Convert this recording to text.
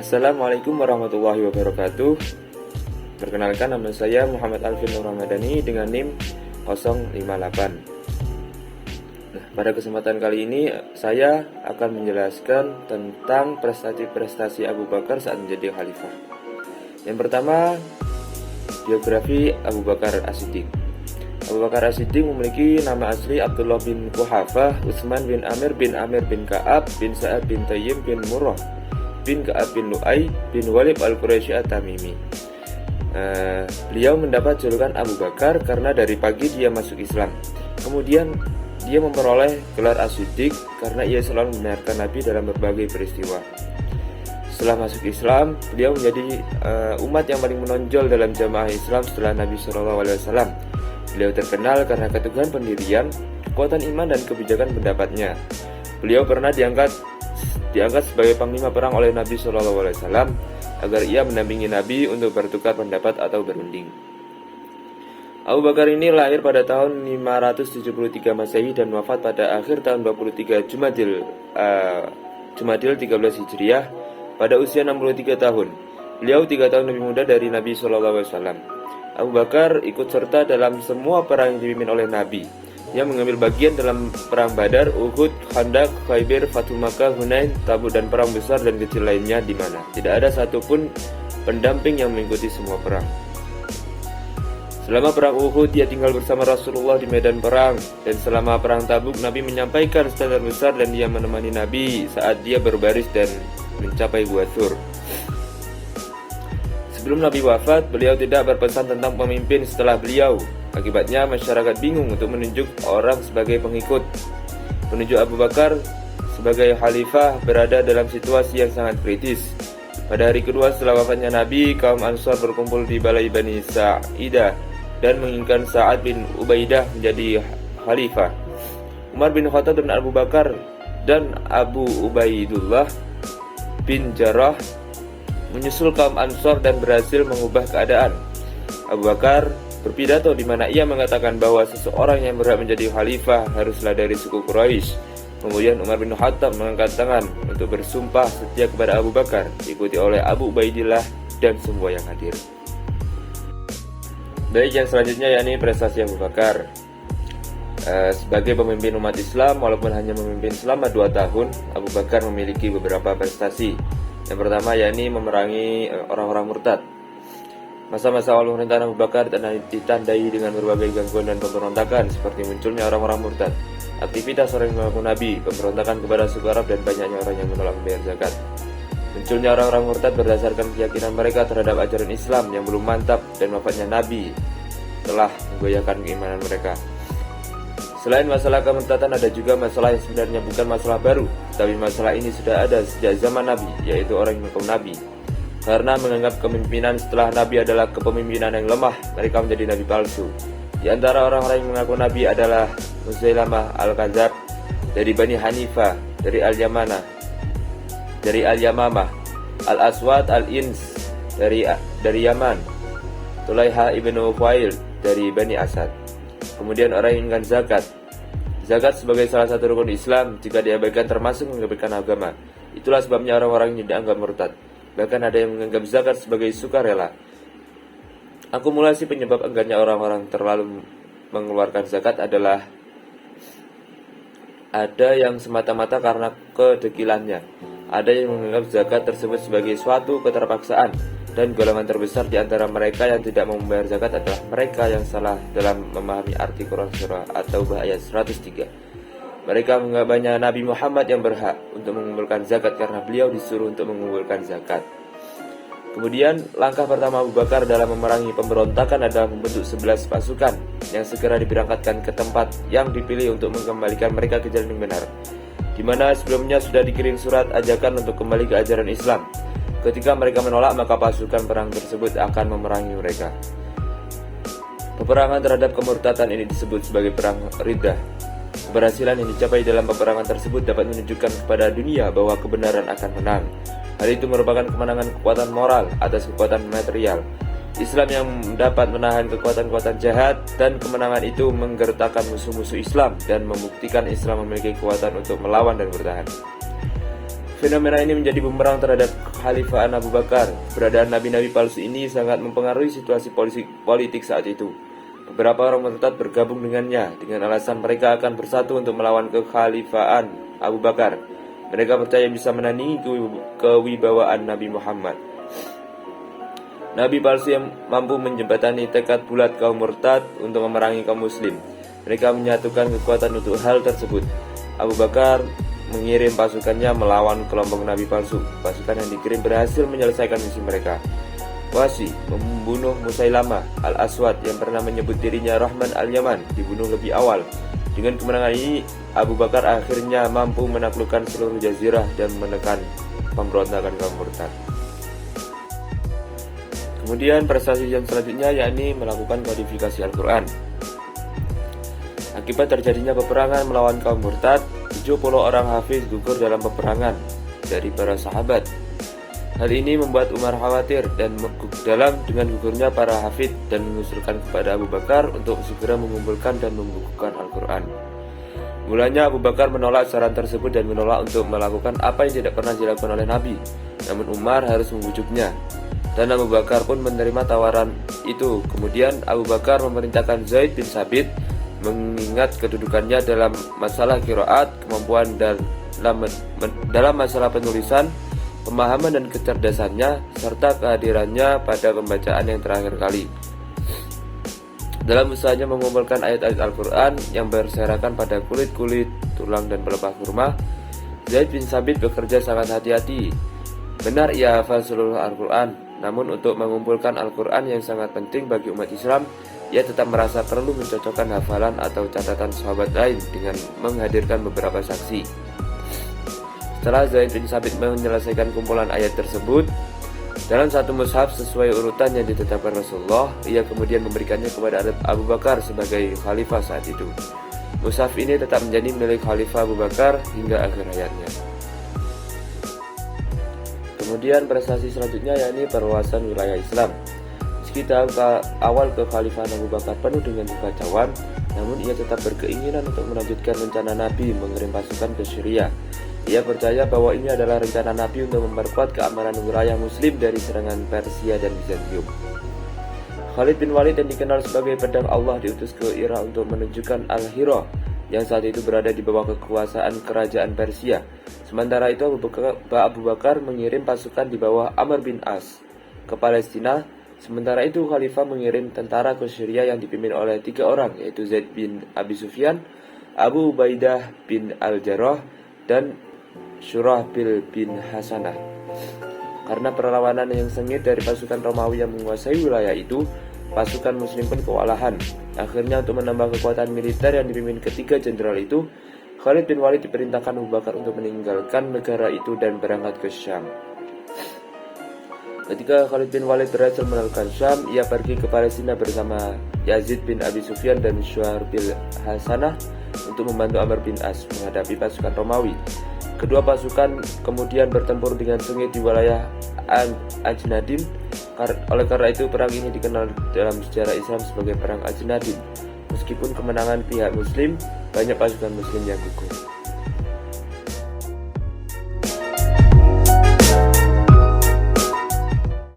Assalamualaikum warahmatullahi wabarakatuh. Perkenalkan, nama saya Muhammad Alvin Nur Ramadhani dengan NIM 058. Pada kesempatan kali ini saya akan menjelaskan tentang prestasi-prestasi Abu Bakar saat menjadi khalifah. Yang pertama, biografi Abu Bakar As-Siddiq. Abu Bakar As-Siddiq memiliki nama asli Abdullah bin Quhafah, Utsman bin Amir bin Ka'ab bin Sa'ad bin Tayyib bin Murrah bin Ka'ab bin Lu'ay bin Walid al-Quraisy at-Tamimi. Beliau mendapat julukan Abu Bakar karena dari pagi dia masuk Islam. Kemudian dia memperoleh gelar As-Siddiq karena ia selalu membenarkan Nabi dalam berbagai peristiwa. Setelah masuk Islam, beliau menjadi umat yang paling menonjol dalam jamaah Islam setelah Nabi SAW. Beliau terkenal karena keteguhan pendirian, kekuatan iman dan kebijakan pendapatnya. Beliau pernah diangkat sebagai panglima perang oleh Nabi SAW agar ia mendampingi Nabi untuk bertukar pendapat atau berunding. Abu Bakar ini lahir pada tahun 573 Masehi dan wafat pada akhir tahun 23 Jumadil 13 Hijriah pada usia 63 tahun. Beliau 3 tahun lebih muda dari Nabi SAW. Abu Bakar ikut serta dalam semua perang yang dipimpin oleh Nabi. Ia mengambil bagian dalam perang Badar, Uhud, Khandaq, Khaibir, Fathul Makkah, Hunain, Tabuk dan perang besar dan kecil lainnya di mana tidak ada satupun pendamping yang mengikuti semua perang. Selama perang Uhud, dia tinggal bersama Rasulullah di medan perang, dan selama perang Tabuk, Nabi menyampaikan standar besar dan dia menemani Nabi saat dia berbaris dan mencapai Gua Thur. Sebelum Nabi wafat, beliau tidak berpesan tentang pemimpin setelah beliau. Akibatnya masyarakat bingung untuk menunjuk orang sebagai pengikut. Penunjuk Abu Bakar sebagai khalifah berada dalam situasi yang sangat kritis. Pada hari kedua setelah wafatnya Nabi, kaum Ansar berkumpul di balai Bani Sa'idah dan menginginkan Sa'ad bin Ubaidah menjadi khalifah. Umar bin Khattab dan Abu Bakar dan Abu Ubaidullah bin Jarrah menyusul kaum Ansar dan berhasil mengubah keadaan. Abu Bakar berpidato di mana ia mengatakan bahwa seseorang yang berhak menjadi khalifah haruslah dari suku Quraisy. Kemudian Umar bin Khattab mengangkat tangan untuk bersumpah setia kepada Abu Bakar, diikuti oleh Abu Ubaidillah dan semua yang hadir. Baik, yang selanjutnya yakni prestasi Abu Bakar. Sebagai pemimpin umat Islam, walaupun hanya memimpin selama 2 tahun, Abu Bakar memiliki beberapa prestasi. Yang pertama yakni memerangi orang-orang murtad. Masa-masa awal pemerintahan Abu Bakar ditandai dengan berbagai gangguan dan pemberontakan seperti munculnya orang-orang murtad, aktivitas orang yang mengaku Nabi, pemberontakan kepada suku Arab dan banyaknya orang yang menolak membayar zakat. Munculnya orang-orang murtad berdasarkan keyakinan mereka terhadap ajaran Islam yang belum mantap dan wafatnya Nabi telah menggoyahkan keimanan mereka. Selain masalah kemurtadan, ada juga masalah yang sebenarnya bukan masalah baru, tapi masalah ini sudah ada sejak zaman Nabi, yaitu orang yang mengaku Nabi. Karena menganggap kepemimpinan setelah Nabi adalah kepemimpinan yang lemah, mereka menjadi Nabi palsu. Di antara orang-orang yang mengaku Nabi adalah Musailamah al-Kadzab dari Bani Hanifah, dari Al-Yamamah, Al-Aswad al-Ins dari Yaman, Tulaiha ibnu Fuail dari Bani Asad. Kemudian orang yang ingkar zakat. Zakat sebagai salah satu rukun Islam, jika diabaikan termasuk mengabaikan agama. Itulah sebabnya orang-orang yang dianggap murtad. Bahkan ada yang menganggap zakat sebagai sukarela. Akumulasi penyebab enggannya orang-orang terlalu mengeluarkan zakat adalah ada yang semata-mata karena kedegilannya. Ada yang menganggap zakat tersebut sebagai suatu keterpaksaan. Dan golongan terbesar di antara mereka yang tidak mau membayar zakat adalah mereka yang salah dalam memahami arti Quran surah At-Taubah ayat 103. Mereka menganggapnya Nabi Muhammad yang berhak untuk mengumpulkan zakat karena beliau disuruh untuk mengumpulkan zakat. Kemudian langkah pertama Abu Bakar dalam memerangi pemberontakan adalah membentuk 11 pasukan yang segera diberangkatkan ke tempat yang dipilih untuk mengembalikan mereka ke jalan yang benar, di mana sebelumnya sudah dikirim surat ajakan untuk kembali ke ajaran Islam. Ketika mereka menolak, maka pasukan perang tersebut akan memerangi mereka. Peperangan terhadap kemurtadan ini disebut sebagai perang Riddah. Keberhasilan yang dicapai dalam peperangan tersebut dapat menunjukkan kepada dunia bahwa kebenaran akan menang. Hal itu merupakan kemenangan kekuatan moral atas kekuatan material. Islam yang dapat menahan kekuatan-kekuatan jahat, dan kemenangan itu menggertakkan musuh-musuh Islam dan membuktikan Islam memiliki kekuatan untuk melawan dan bertahan. Fenomena ini menjadi bumerang terhadap kekhalifahan Abu Bakar. Keberadaan nabi-nabi palsu ini sangat mempengaruhi situasi politik saat itu. Beberapa orang murtad bergabung dengannya dengan alasan mereka akan bersatu untuk melawan kekhalifahan Abu Bakar. Mereka percaya bisa menandingi kewibawaan Nabi Muhammad. Nabi palsu yang mampu menjembatani tekad bulat kaum murtad untuk memerangi kaum muslim. Mereka menyatukan kekuatan untuk hal tersebut. Abu Bakar mengirim pasukannya melawan kelompok Nabi palsu. Pasukan yang dikirim berhasil menyelesaikan misi mereka. Wasi membunuh Musailamah al-Aswad yang pernah menyebut dirinya Rahman al-Yaman, dibunuh lebih awal. Dengan kemenangan ini, Abu Bakar akhirnya mampu menaklukkan seluruh jazirah dan menekan pemberontakan kaum murtad. Kemudian prestasi yang selanjutnya yakni melakukan kodifikasi Al-Quran. Akibat terjadinya peperangan melawan kaum murtad, 70 orang hafiz gugur dalam peperangan dari para sahabat. Hal ini membuat Umar khawatir dan dengan gugurnya para hafid dan mengusulkan kepada Abu Bakar untuk segera mengumpulkan dan membukukan Al-Quran. Mulanya Abu Bakar menolak saran tersebut dan menolak untuk melakukan apa yang tidak pernah dilakukan oleh Nabi. Namun Umar harus membujuknya. Dan Abu Bakar pun menerima tawaran itu. Kemudian Abu Bakar memerintahkan Zaid bin Sabit, mengingat kedudukannya dalam masalah qiraat, kemampuan dalam masalah penulisan, pemahaman dan kecerdasannya, serta kehadirannya pada pembacaan yang terakhir kali. Dalam usahanya mengumpulkan ayat-ayat Al-Quran yang berserakan pada kulit-kulit, tulang dan pelepah kurma, Zaid bin Sabit bekerja sangat hati-hati. Benar ia hafal seluruh Al-Quran, namun untuk mengumpulkan Al-Quran yang sangat penting bagi umat Islam, ia tetap merasa perlu mencocokkan hafalan atau catatan sahabat lain dengan menghadirkan beberapa saksi. Setelah Zaid bin Sabit menyelesaikan kumpulan ayat tersebut dalam satu mushaf sesuai urutan yang ditetapkan Rasulullah, ia kemudian memberikannya kepada Abu Bakar sebagai khalifah saat itu. Mushaf ini tetap menjadi milik Khalifah Abu Bakar hingga akhir hayatnya. Kemudian prestasi selanjutnya yakni perluasan wilayah Islam. Meski awal kekhalifahan Abu Bakar penuh dengan kekacauan, namun ia tetap berkeinginan untuk melanjutkan rencana Nabi mengirim pasukan ke Syria. Ia percaya bahwa ini adalah rencana Nabi untuk memperkuat keamanan wilayah Muslim dari serangan Persia dan Bizantium. Khalid bin Walid yang dikenal sebagai pedang Allah diutus ke Irak untuk menunjukkan Al-Hira yang saat itu berada di bawah kekuasaan kerajaan Persia. Sementara itu Abu Bakar mengirim pasukan di bawah Amr bin As ke Palestina. Sementara itu Khalifah mengirim tentara ke Syria yang dipimpin oleh 3 orang, yaitu Zaid bin Abi Sufyan, Abu Ubaidah bin Al-Jarrah, dan Syurahbil bin Hasanah. Karena perlawanan yang sengit dari pasukan Romawi yang menguasai wilayah itu, pasukan Muslim pun kewalahan. Akhirnya untuk menambah kekuatan militer yang dipimpin ketiga jenderal itu, Khalid bin Walid diperintahkan Abu Bakar untuk meninggalkan negara itu dan berangkat ke Syam. Ketika Khalid bin Walid berhasil menaklukkan Syam, ia pergi ke Palestina bersama Yazid bin Abi Sufyan dan Syurahbil Hasanah untuk membantu Amr bin As menghadapi pasukan Romawi. Kedua pasukan kemudian bertempur dengan sengit di wilayah Ajnadim. Oleh karena itu perang ini dikenal dalam sejarah Islam sebagai perang Ajnadim. Meskipun kemenangan pihak Muslim, banyak pasukan Muslim yang gugur.